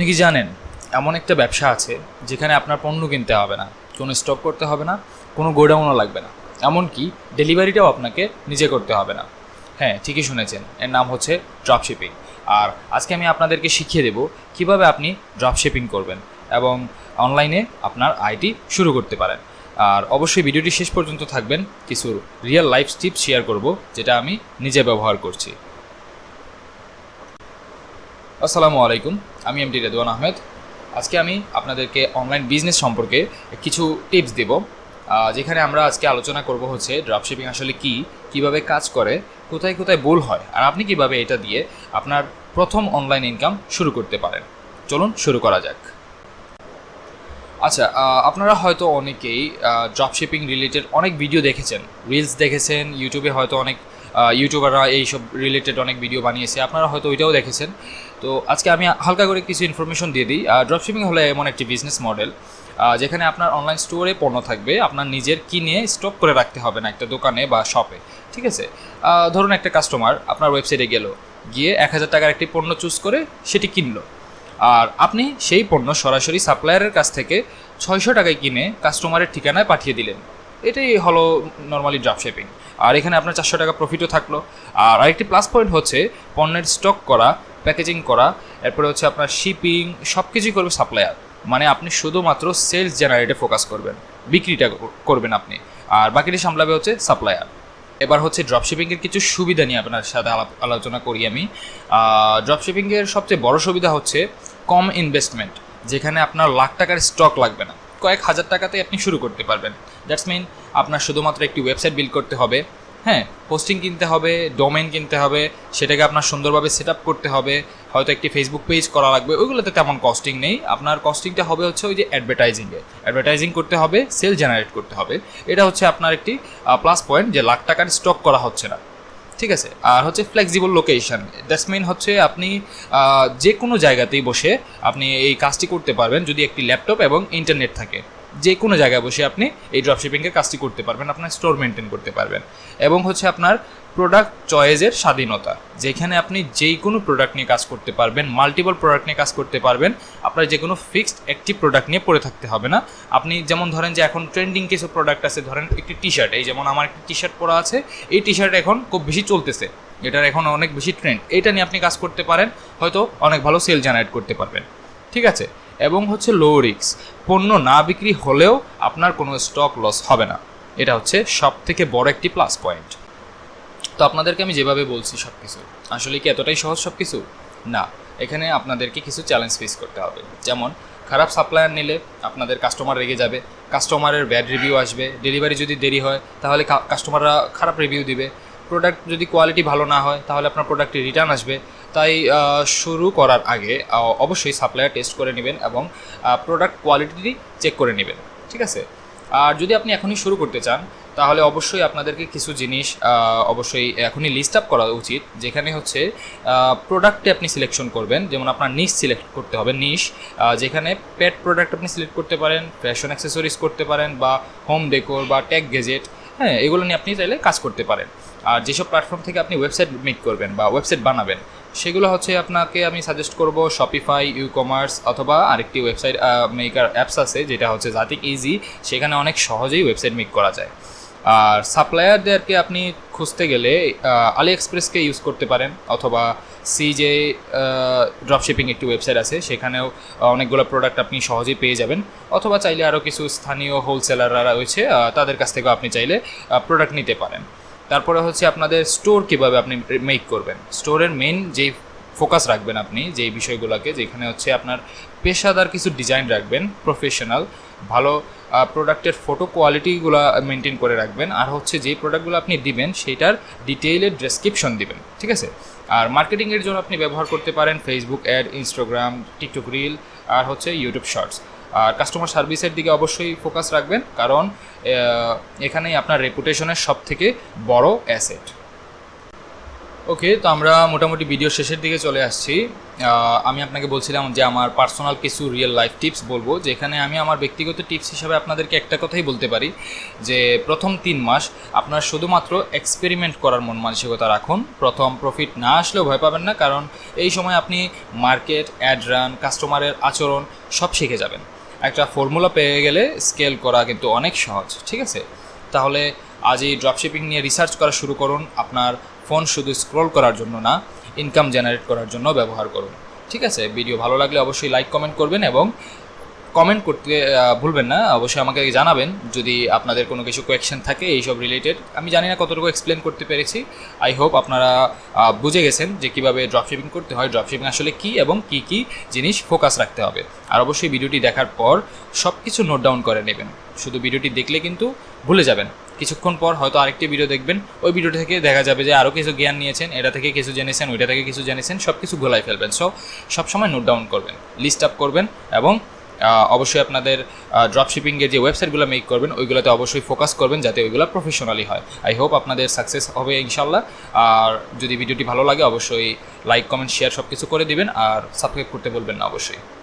আপনি কি জানেন এমন একটা ব্যবসা আছে যেখানে আপনার পণ্য কিনতে হবে না, কোনো স্টক করতে হবে না, কোনো গোডাউনও লাগবে না, এমনকি ডেলিভারিটাও আপনাকে নিজে করতে হবে না। হ্যাঁ, ঠিকই শুনেছেন, এর নাম হচ্ছে ড্রপশিপিং। আর আজকে আমি আপনাদেরকে শিখিয়ে দেব কিভাবে আপনি ড্রপশিপিং করবেন এবং অনলাইনে আপনার আইটি শুরু করতে পারেন। আর অবশ্যই ভিডিওটি শেষ পর্যন্ত থাকবেন, কিছু রিয়েল লাইফ টিপস শেয়ার করব যেটা আমি নিজে ব্যবহার করছি। আসসালামু আলাইকুম, আমি এমডি রেদওয়ান আহমেদ। আজকে আমি আপনাদেরকে অনলাইন বিজনেস সম্পর্কে কিছু টিপস দেব, যেখানে আমরা আজকে আলোচনা করব হচ্ছে ড্রপশিপিং আসলে কী, কীভাবে কাজ করে, কোথায় কোথায় ভুল হয়, আর আপনি কিভাবে এটা দিয়ে আপনার প্রথম অনলাইন ইনকাম শুরু করতে পারেন। চলুন শুরু করা যাক। আচ্ছা, আপনারা হয়তো অনেকেই ড্রপশিপিং রিলেটেড অনেক ভিডিও দেখেছেন, রিলস দেখেছেন, ইউটিউবে হয়তো অনেক ইউটিউবাররা এইসব রিলেটেড অনেক ভিডিও বানিয়েছে, আপনারা হয়তো ওইটাও দেখেছেন। তো আজকে আমি হালকা করে কিছু ইনফরমেশন দিয়ে দিই। ড্রপশিপিং হলো এমন একটি বিজনেস মডেল যেখানে আপনার অনলাইন স্টোরে পণ্য থাকবে, আপনার নিজের কিনে স্টক করে রাখতে হবে না একটা দোকানে বা শপে। ঠিক আছে, ধরুন একটা কাস্টমার আপনার ওয়েবসাইটে গিয়ে 1000 টাকার একটি পণ্য চুজ করে সেটি কিনলো, আর আপনি সেই পণ্য সরাসরি সাপ্লায়ারের কাছ থেকে 600 টাকায় কিনে কাস্টমারের ঠিকানায় পাঠিয়ে দিলেন। এটাই হলো নর্মালি ড্রপশিপিং। আর এখানে আপনার 400 টাকা প্রফিটও থাকলো। আর আরেকটি প্লাস পয়েন্ট হচ্ছে পণ্যের স্টক করা, প্যাকেজিং করা, এরপরে হচ্ছে আপনার শিপিং, সব কিছুই করবে সাপ্লায়ার। মানে আপনি শুধুমাত্র সেলস জেনারেটে ফোকাস করবেন, বিক্রিটা করবেন আপনি, আর বাকিটি সামলাবে হচ্ছে সাপ্লায়ার। এবার হচ্ছে ড্রপশিপিংয়ের কিছু সুবিধা নিয়ে আপনার সাথে আলোচনা করি আমি। ড্রপশিপিংয়ের সবচেয়ে বড় সুবিধা হচ্ছে কম ইনভেস্টমেন্ট, যেখানে আপনার লাখ টাকার স্টক লাগবে না, কয়েক হাজার টাকাতে আপনি শুরু করতে পারবেন। দ্যাটস মিন আপনার শুধুমাত্র একটি ওয়েবসাইট বিল্ড করতে হবে, হ্যাঁ, হোস্টিং কিনতে হবে, ডোমেইন কিনতে হবে, সেটাকে আপনার সুন্দরভাবে সেট আপ করতে হবে, হয়তো একটি ফেসবুক পেজ করা লাগবে, ওইগুলোতে তেমন কস্টিং নেই। আপনার কস্টিংটা হবে হচ্ছে ওই যে অ্যাডভার্টাইজিং করতে হবে, সেল জেনারেট করতে হবে। এটা হচ্ছে আপনার একটি প্লাস পয়েন্ট, যে লাখ টাকার স্টক করা হচ্ছে না। ঠিক আছে, আর হচ্ছে ফ্লেক্সিবল লোকেশন। দ্যাটস মিন হচ্ছে আপনি যে কোনো জায়গাতেই বসে আপনি এই কাজটি করতে পারবেন, যদি একটি ল্যাপটপ এবং ইন্টারনেট থাকে। যে কোনো জায়গায় বসে আপনি এই ড্রপশিপিংয়ের কাজটি করতে পারবেন, আপনার স্টোর মেনটেন করতে পারবেন। এবং হচ্ছে আপনার প্রোডাক্ট চয়েসের স্বাধীনতা, যেখানে আপনি যেই কোনো প্রোডাক্ট নিয়ে কাজ করতে পারবেন, মাল্টিপল প্রোডাক্ট নিয়ে কাজ করতে পারবেন। আপনার যে কোনো ফিক্সড একটি প্রোডাক্ট নিয়ে পড়ে থাকতে হবে না। আপনি যেমন ধরেন যে এখন ট্রেন্ডিং কিছু প্রোডাক্ট আছে, ধরেন একটি টি শার্ট, এই যেমন আমার একটি টি শার্ট পরা আছে, এই টি শার্ট এখন খুব বেশি চলতেছে, এটার এখন অনেক বেশি ট্রেন্ড, এটা নিয়ে আপনি কাজ করতে পারেন, হয়তো অনেক ভালো সেল জেনারেট করতে পারবেন। ঠিক আছে, এবং হচ্ছে লো রিস্ক, পণ্য না বিক্রি হলেও আপনার কোনো স্টক লস হবে না। এটা হচ্ছে সব থেকে বড় একটি প্লাস পয়েন্ট। তো আপনাদেরকে আমি যেভাবে বলছি সব কিছু আসলে কি এতটাই সহজ সব কিছু না, এখানে আপনাদেরকে কিছু চ্যালেঞ্জ ফেস করতে হবে। যেমন খারাপ সাপ্লায়ার নিলে আপনাদের কাস্টমার রেগে যাবে, কাস্টমারের ব্যাড রিভিউ আসবে, ডেলিভারি যদি দেরি হয় তাহলে কাস্টমাররা খারাপ রিভিউ দিবে, প্রোডাক্ট যদি কোয়ালিটি ভালো না হয় তাহলে আপনার প্রোডাক্টে রিটার্ন আসবে। তাই শুরু করার আগে অবশ্যই সাপ্লায়ার টেস্ট করে নেবেন এবং প্রোডাক্ট কোয়ালিটি চেক করে নেবেন। ঠিক আছে, আর যদি আপনি এখনই শুরু করতে চান তাহলে অবশ্যই আপনাদেরকে কিছু জিনিস অবশ্যই এখনই লিস্ট আপ করা উচিত, যেখানে হচ্ছে প্রোডাক্টে আপনি সিলেকশন করবেন। যেমন আপনার নিশ সিলেক্ট করতে হবে, নিশ, যেখানে পেট প্রোডাক্ট আপনি সিলেক্ট করতে পারেন, ফ্যাশন অ্যাক্সেসরিজ করতে পারেন, বা হোম ডেকোর বা টেক গ্যাজেট, হ্যাঁ, এগুলো নিয়ে আপনি চাইলে কাজ করতে পারেন। আর যেসব প্ল্যাটফর্ম থেকে আপনি ওয়েবসাইট মেক করবেন বা ওয়েবসাইট বানাবেন, সেগুলো হচ্ছে আপনাকে আমি সাজেস্ট করব শপিফাই, ইউকমার্স, অথবা আরেকটি ওয়েবসাইট মেকার অ্যাপস আছে যেটা হচ্ছে জাতিক ইজি, সেখানে অনেক সহজেই ওয়েবসাইট মেক করা যায়। আর সাপ্লায়ারদেরকে আপনি খুঁজতে গেলে আলি এক্সপ্রেসকে ইউজ করতে পারেন, অথবা সিজে ড্রপশিপিং একটি ওয়েবসাইট আছে, সেখানেও অনেকগুলো প্রোডাক্ট আপনি সহজেই পেয়ে যাবেন। অথবা চাইলে আরও কিছু স্থানীয় হোলসেলাররা রয়েছে, তাদের কাছ থেকেও আপনি চাইলে প্রোডাক্ট নিতে পারেন। তারপরে হচ্ছে আপনাদের স্টোর কীভাবে আপনি মেক করবেন, স্টোরের মেন যেই ফোকাস রাখবেন আপনি যেই বিষয়গুলোকে, যেখানে হচ্ছে আপনার পেশাদার কিছু ডিজাইন রাখবেন, প্রফেশনাল ভালো প্রোডাক্টের ফটো কোয়ালিটিগুলো মেনটেন করে রাখবেন, আর হচ্ছে যেই প্রোডাক্টগুলো আপনি দিবেন সেইটার ডিটেইলের ডেসক্রিপশন দিবেন। ঠিক আছে, আর মার্কেটিংয়ের জন্য আপনি ব্যবহার করতে পারেন Facebook ad, Instagram, TikTok reel, আর হচ্ছে ইউটিউব শর্টস। আর কাস্টমার সার্ভিসের দিকে অবশ্যই ফোকাস রাখবেন, কারণ এখানেই আপনার রেপুটেশনের সব থেকে বড় অ্যাসেট। ওকে, তো আমরা মোটামুটি ভিডিও শেষের দিকে চলে আসছি। আমি আপনাকে বলছিলাম যে আমার পার্সোনাল কিছু রিয়েল লাইফ টিপস বলবো, যেখানে আমি আমার ব্যক্তিগত টিপস হিসাবে আপনাদেরকে একটা কথাই বলতে পারি যে প্রথম 3 মাস আপনার শুধুমাত্র এক্সপেরিমেন্ট করার মন মানসিকতা রাখুন। প্রথম প্রফিট না আসলেও ভয় পাবেন না, কারণ এই সময় আপনি মার্কেট, অ্যাড রান, কাস্টমারের আচরণ সব শিখে যাবেন। একটা ফর্মুলা পেয়ে গেলে স্কেল করা কিন্তু অনেক সহজ, ঠিক আছে? তাহলে আজই ড্রপশিপিং নিয়ে রিসার্চ করা শুরু করুন। আপনার ফোন শুধু স্ক্রল করার জন্য না, ইনকাম জেনারেট করার জন্য ব্যবহার করুন, ঠিক আছে? ভিডিও ভালো লাগলে অবশ্যই লাইক কমেন্ট করবেন এবং কমেন্ট করতে ভুলবেন না। অবশ্যই আমাকে জানাবেন যদি আপনাদের কোনো কিছু কোয়েশ্চেন থাকে এইসব রিলেটেড। আমি জানি না কতটুকু এক্সপ্লেন করতে পেরেছি। আই হোপ আপনারা বুঝে গেছেন যে কীভাবে ড্রপশিপিং করতে হয়, ড্রপশিপিং আসলে কী এবং কী কী জিনিস ফোকাস রাখতে হবে। আর অবশ্যই ভিডিওটি দেখার পর সব কিছু নোট ডাউন করে নেবেন। শুধু ভিডিওটি দেখলে কিন্তু ভুলে যাবেন। কিছুক্ষণ পর হয়তো আরেকটি ভিডিও দেখবেন, ওই ভিডিও থেকে দেখা যাবে যে আরও কিছু জ্ঞান নিয়েছেন, এটা থেকে কিছু জেনেছেন, ওইটা থেকে কিছু জেনেছেন, সব কিছু গোলাই ফেলবেন। সো সবসময় নোট ডাউন করবেন, লিস্ট আপ করবেন এবং অবশ্যই আপনাদের ড্রপশিপিংয়ের যে ওয়েবসাইটগুলো মেক করবেন ওইগুলোতে অবশ্যই ফোকাস করবেন যাতে ওইগুলো প্রফেশনালি হয়। আই হোপ আপনাদের সাকসেস হবে ইনশাল্লাহ। আর যদি ভিডিওটি ভালো লাগে অবশ্যই লাইক কমেন্ট শেয়ার সব কিছু করে দিবেন, আর সাবস্ক্রাইব করতে বলবেন না অবশ্যই।